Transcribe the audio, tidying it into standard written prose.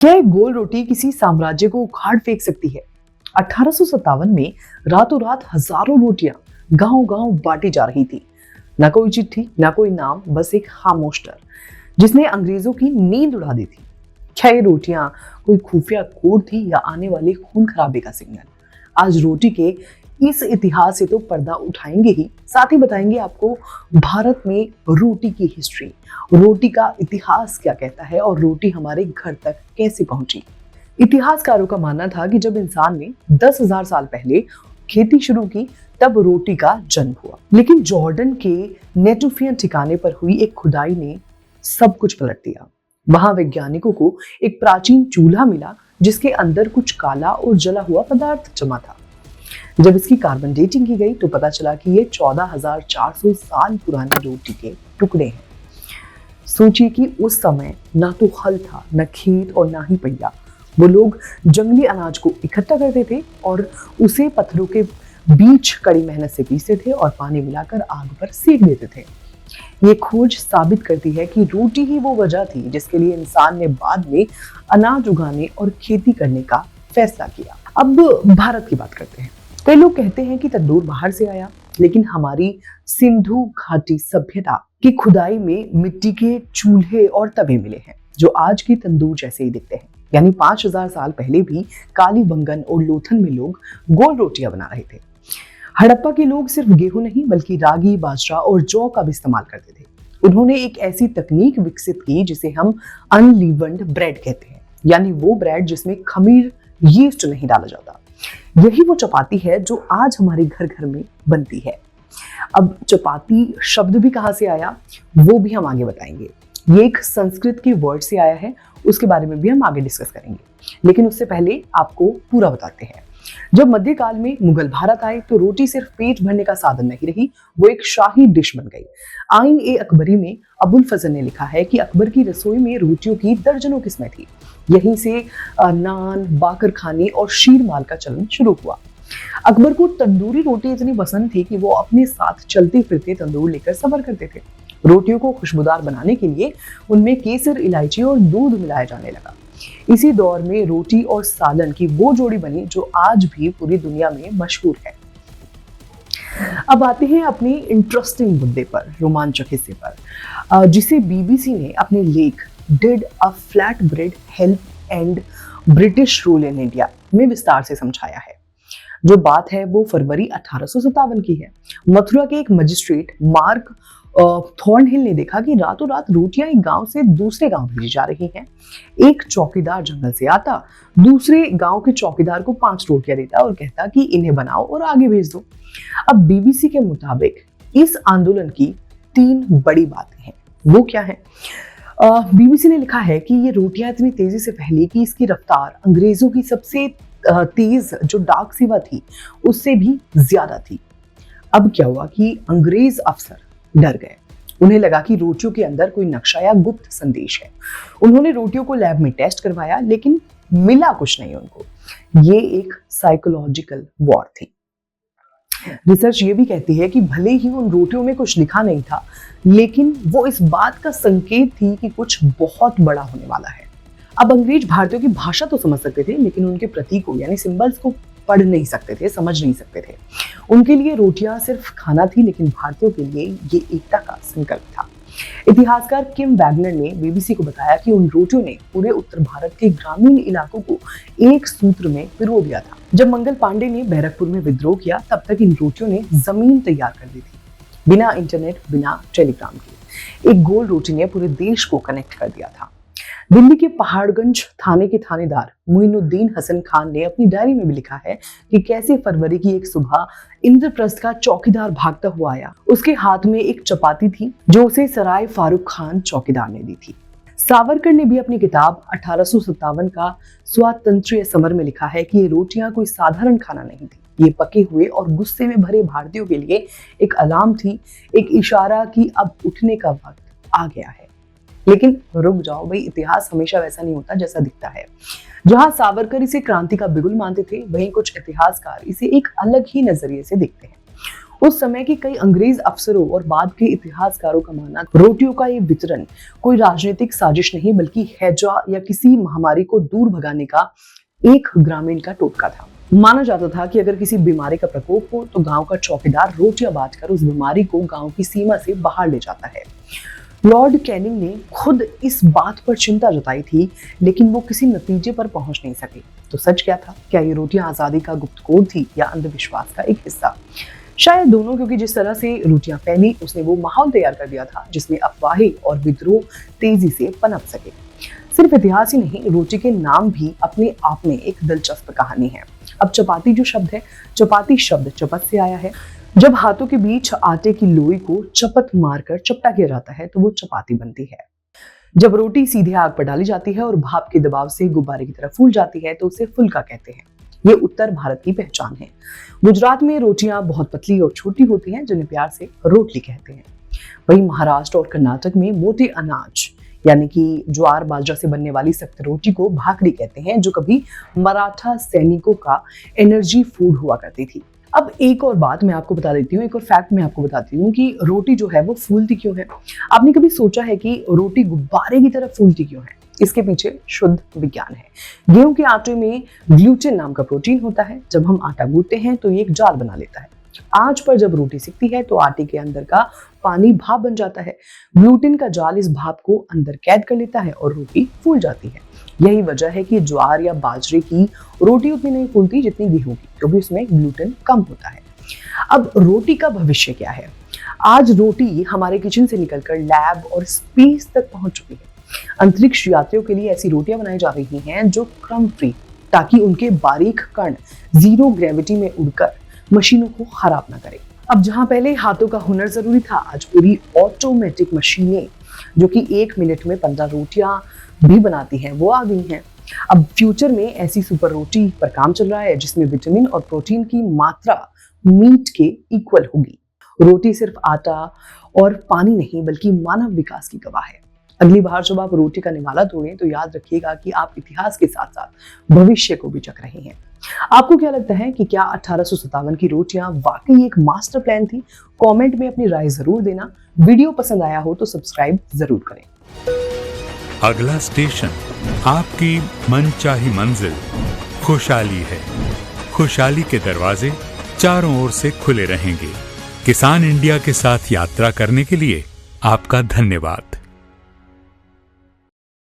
क्या एक गोल रोटी किसी साम्राज्य को उखाड़ फेंक सकती है? 1857 में रातों रात हजारों रोटियां गांव गांव बांटी जा रही थी। ना कोई चिट्ठी, ना कोई नाम, बस एक खामोश डर जिसने अंग्रेजों की नींद उड़ा दी थी। क्या ये रोटियां कोई खुफिया कोड थी या आने वाले खून खराबे का सिग्नल? आज रोटी के इस इतिहास से तो पर्दा उठाएंगे ही, साथ ही बताएंगे आपको भारत में रोटी की हिस्ट्री, रोटी का इतिहास क्या कहता है और रोटी हमारे घर तक कैसे पहुंची। इतिहासकारों का मानना था कि जब इंसान ने 10,000 साल पहले खेती शुरू की तब रोटी का जन्म हुआ, लेकिन जॉर्डन के नेटुफियन ठिकाने पर हुई एक खुदाई ने सब कुछ पलट दिया। वहां वैज्ञानिकों को एक प्राचीन चूल्हा मिला जिसके अंदर कुछ काला और जला हुआ पदार्थ जमा था। जब इसकी कार्बन डेटिंग की गई तो पता चला कि ये 14,400 साल पुरानी रोटी के टुकड़े हैं। सोचिए कि उस समय ना तो हल था, ना खेत और ना ही पहिया। वो लोग जंगली अनाज को इकट्ठा करते थे और उसे पत्थरों के बीच कड़ी मेहनत से पीसते थे और पानी मिलाकर आग पर सेक देते थे। ये खोज साबित करती है कि रोटी ही वो वजह थी जिसके लिए इंसान ने बाद में अनाज उगाने और खेती करने का फैसला किया। अब भारत की बात करते हैं। कई लोग कहते हैं कि तंदूर बाहर से आया, लेकिन हमारी सिंधु घाटी सभ्यता की खुदाई में मिट्टी के चूल्हे और तवे मिले हैं जो आज के तंदूर जैसे ही दिखते हैं। यानी 5,000 साल पहले भी कालीबंगन और लोथल में लोग गोल रोटियां बना रहे थे। हड़प्पा के लोग सिर्फ गेहूं नहीं बल्कि रागी, बाजरा और जौ का भी इस्तेमाल करते थे। उन्होंने एक ऐसी तकनीक विकसित की जिसे हम अनलीवन्ड ब्रेड कहते हैं, यानी वो ब्रेड जिसमें खमीर, यीस्ट नहीं डाला जाता। यही वो चपाती है जो आज हमारे घर घर में बनती है। अब चपाती शब्द भी कहां से आया वो भी हम आगे बताएंगे। ये एक संस्कृत के वर्ड से आया है, उसके बारे में भी हम आगे डिस्कस करेंगे, लेकिन उससे पहले आपको पूरा बताते हैं। जब मध्यकाल में मुगल भारत आए तो रोटी सिर्फ पेट भरने का साधन नहीं रही, वो एक शाही डिश बन गई। आइन ए अकबरी में अबुल फजल ने लिखा है कि अकबर की रसोई में रोटियों की दर्जनों किस्में थी। यहीं से नान, बाकर खाने और शीर माल का चलन शुरू हुआ। अकबर को तंदूरी रोटी इतनी पसंद थी कि वो अपने साथ चलते फिरते तंदूर लेकर सफर करते थे। रोटियों को खुशबूदार बनाने के लिए उनमें केसर, इलायची और दूध मिलाया जाने लगा। इसी दौर में रोटी और सालन की वो जोड़ी बनी जो आज भी पूरी दुनिया में मशहूर है। अब आते हैं अपने इंटरेस्टिंग मुद्दे पर, रोमांचक हिस्से पर, जिसे बीबीसी ने अपने लेख did a flat bread help and British rule in India में विस्तार से समझाया है। जो बात है वो फरवरी 1857 की है। मथुरा के एक मजिस्ट्रेट मार्क थॉर्नहिल ने देखा कि रातों रात रोटियां एक गांव से दूसरे गांव भेजी जा रही हैं। एक चौकीदार जंगल से आता, दूसरे गांव के चौकीदार को 5 रोटियां देता और कहता कि इन्हें बनाओ और आगे भेज दो। अब बीबीसी के मुताबिक इस आंदोलन की 3 बड़ी बातें हैं। वो क्या है? बीबीसी ने लिखा है कि ये रोटियां इतनी तेजी से फैली कि इसकी रफ्तार अंग्रेजों की सबसे तेज जो डाक सेवा थी उससे भी ज्यादा थी। अब क्या हुआ कि अंग्रेज अफसर डर गए। उन्हें लगा कि रोटियों के अंदर कोई नक्शा या गुप्त संदेश है। उन्होंने रोटियों को लैब में टेस्ट करवाया, लेकिन मिला कुछ नहीं उनको। ये एक साइकोलॉजिकल वॉर थी। रिसर्च ये भी कहती है कि भले ही उन रोटियों में कुछ लिखा नहीं था, लेकिन वो इस बात का संकेत थी कि कुछ बहुत बड़ा होने वाला है। अब अंग्रेज भारतीयों की भाषा तो समझ सकते थे, लेकिन उनके प्रतीकों यानी सिंबल्स को पढ़ नहीं सकते थे, समझ नहीं सकते थे। उनके लिए रोटियां सिर्फ खाना थी, लेकिन भारतीयों के लिए ये एकता का संकल्प था। इतिहासकार किम वैगनर ने बीबीसी को बताया कि उन रोटियों ने पूरे उत्तर भारत के ग्रामीण इलाकों को एक सूत्र में पिरो दिया था। जब मंगल पांडे ने बैरकपुर में विद्रोह किया तब तक इन रोटियों ने जमीन तैयार कर दी थी। बिना इंटरनेट, बिना टेलीग्राम के एक गोल रोटी ने पूरे देश को कनेक्ट कर दिया था। दिल्ली के पहाड़गंज थाने के थानेदार मुइनुद्दीन हसन खान ने अपनी डायरी में भी लिखा है कि कैसे फरवरी की एक सुबह इंद्रप्रस्थ का चौकीदार भागता हुआ आया। उसके हाथ में एक चपाती थी जो उसे सराय फारूक खान चौकीदार ने दी थी। सावरकर ने भी अपनी किताब 1857 का स्वातंत्र्य समर में लिखा है कि ये रोटियां कोई साधारण खाना नहीं थी। ये पके हुए और गुस्से में भरे भारतीयों के लिए एक अलार्म थी, एक इशारा कि अब उठने का वक्त आ गया है। लेकिन रुक जाओ भाई, इतिहास हमेशा वैसा नहीं होता जैसा दिखता है। जहां सावरकर इसे क्रांति का बिगुल मानते थे, वहीं कुछ इतिहासकार इसे एक अलग ही नजरिए से देखते हैं। उस समय के कई अंग्रेज अफसरों और बाद के इतिहासकारों का मानना रोटियों का ये वितरण कोई राजनीतिक साजिश नहीं बल्कि हैजा या किसी महामारी को दूर भगाने का एक ग्रामीण का टोटका था। माना जाता था कि अगर किसी बीमारी का प्रकोप हो तो गांव का चौकीदार रोटियां बांटकर उस बीमारी को गांव की सीमा से बाहर ले जाता है। लॉर्ड कैनिंग ने खुद इस बात पर चिंता जताई थी, लेकिन वो किसी नतीजे पर पहुंच नहीं सके। तो सच क्या था? क्या ये रोटियां आजादी का गुप्त कोड थी या अंधविश्वास का एक हिस्सा? शायद दोनों, क्योंकि जिस तरह से रोटियां फैली उसने वो माहौल तैयार कर दिया था जिसमें अफवाहें और विद्रोह तेजी से पनप सके। सिर्फ इतिहास ही नहीं, रोटी के नाम भी अपने आप में एक दिलचस्प कहानी है। अब चपाती जो शब्द है, चपाती शब्द चपत से आया है। जब हाथों के बीच आटे की लोई को चपत मारकर चपटा किया जाता है तो वो चपाती बनती है। जब रोटी सीधे आग पर डाली जाती है और भाप के दबाव से गुब्बारे की तरह फूल जाती है तो उसे फुलका कहते हैं। ये उत्तर भारत की पहचान है। गुजरात में रोटियां बहुत पतली और छोटी होती हैं जिन्हें प्यार से रोटली कहते हैं। वहीं महाराष्ट्र और कर्नाटक में मोटे अनाज यानी कि ज्वार बाजरा से बनने वाली सख्त रोटी को भाकरी कहते हैं, जो कभी मराठा सैनिकों का एनर्जी फूड हुआ करती थी। अब एक और बात मैं आपको बता देती हूँ, एक और फैक्ट मैं आपको बताती हूँ कि रोटी जो है वो फूलती क्यों है। आपने कभी सोचा है कि रोटी गुब्बारे की तरह फूलती क्यों है? इसके पीछे शुद्ध विज्ञान है। गेहूं के आटे में ग्लूटेन नाम का प्रोटीन होता है। जब हम आटा गूंथते हैं तो ये एक जाल बना लेता है। आंच पर जब रोटी सिकती है तो आटे के अंदर का पानी भाप बन जाता है। ग्लूटेन का जाल इस भाप को अंदर कैद कर लेता है और रोटी फूल जाती है। यही वजह है कि ज्वार या बाजरे की रोटी उतनी नहीं फूलती जितनी गेहूं की, क्योंकि उसमें ग्लूटेन कम होता है। अब रोटी का भविष्य क्या है? आज रोटी हमारे किचन से निकलकर लैब और स्पेस तक पहुंच चुकी है। अंतरिक्ष यात्रियों के लिए ऐसी रोटियां बनाई जा रही हैं जो क्रम फ्री, ताकि उनके बारीक कण जीरो ग्रेविटी में उड़कर मशीनों को खराब ना करें। अब जहां पहले हाथों का हुनर जरूरी था, आज पूरी ऑटोमेटिक मशीनें जो कि 1 मिनट में 15 रोटियां भी बनाती हैं वो आ गई हैं। अब फ्यूचर में ऐसी सुपर रोटी पर काम चल रहा है जिसमें विटामिन और प्रोटीन की मात्रा मीट के इक्वल होगी। रोटी सिर्फ आटा और पानी नहीं बल्कि मानव विकास की गवाह है। अगली बार जब आप रोटी का निवाला तोड़ें तो याद रखिएगा कि आप इतिहास के साथ साथ भविष्य को भी चख रहे हैं। आपको क्या लगता है कि क्या 1857 की रोटियां वाकई एक मास्टर प्लान थी? कमेंट में अपनी राय जरूर देना। वीडियो पसंद आया हो तो सब्सक्राइब जरूर करें। अगला स्टेशन आपकी मनचाही मंजिल खुशहाली है। खुशहाली के दरवाजे चारों ओर से खुले रहेंगे। किसान इंडिया के साथ यात्रा करने के लिए आपका धन्यवाद।